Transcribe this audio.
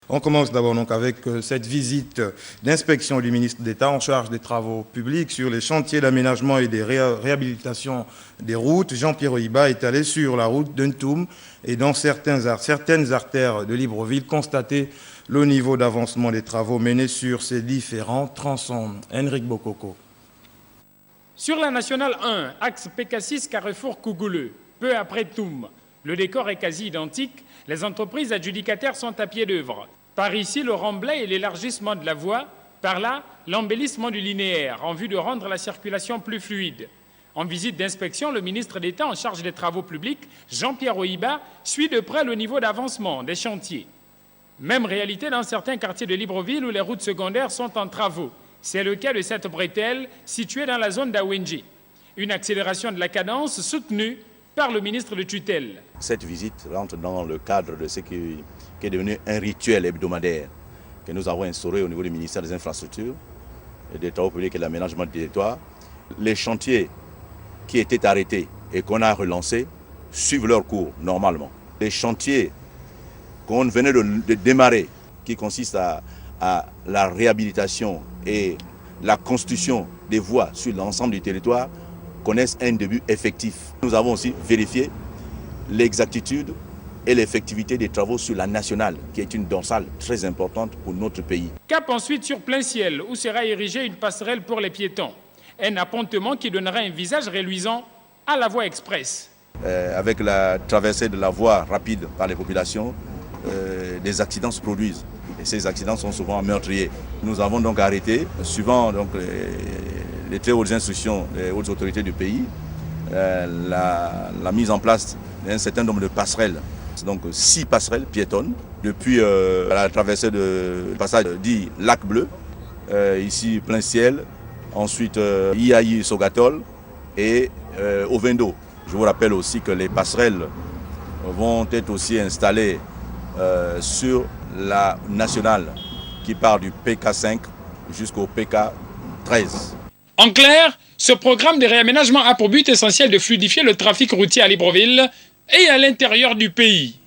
On commence d'abord donc avec cette visite d'inspection du ministre d'État en charge des travaux publics sur les chantiers d'aménagement et des réhabilitations des routes. Jean-Pierre Oyiba est allé sur la route d'Untoum et dans certaines artères de Libreville constater le niveau d'avancement des travaux menés sur ces différents tronçons. Henrik Bokoko. Sur la nationale 1, axe PK6 Carrefour Cougouleux, peu après Toum, le décor est quasi identique. Les entreprises adjudicataires sont à pied d'œuvre. Par ici, le remblai et l'élargissement de la voie. Par là, l'embellissement du linéaire en vue de rendre la circulation plus fluide. En visite d'inspection, le ministre d'État en charge des travaux publics, Jean-Pierre Oyiba, suit de près le niveau d'avancement des chantiers. Même réalité dans certains quartiers de Libreville où les routes secondaires sont en travaux. C'est le cas de cette bretelle située dans la zone d'Awenji. Une accélération de la cadence soutenue par le ministre de tutelle. Cette visite rentre dans le cadre de ce qui est devenu un rituel hebdomadaire que nous avons instauré au niveau du ministère des Infrastructures et des Travaux publics et de l'aménagement du territoire. Les chantiers qui étaient arrêtés et qu'on a relancés suivent leur cours normalement. Les chantiers qu'on venait de démarrer, qui consistent à la réhabilitation et la construction des voies sur l'ensemble du territoire, connaissent un début effectif. Nous avons aussi vérifié l'exactitude et l'effectivité des travaux sur la nationale, qui est une dorsale très importante pour notre pays. Cap ensuite sur plein ciel, où sera érigée une passerelle pour les piétons. Un appontement qui donnera un visage reluisant à la voie express. Avec la traversée de la voie rapide par les populations, des accidents se produisent. Et ces accidents sont souvent meurtriers. Nous avons donc arrêté, suivant donc les très hautes instructions des hautes autorités du pays, la mise en place d'un certain nombre de passerelles. Donc 6 passerelles piétonnes, depuis la traversée de passage dit Lac Bleu, ici plein ciel, ensuite Iaï Sogatol et Ovendo. Je vous rappelle aussi que les passerelles vont être aussi installées sur la nationale qui part du PK5 jusqu'au PK13. En clair, ce programme de réaménagement a pour but essentiel de fluidifier le trafic routier à Libreville et à l'intérieur du pays.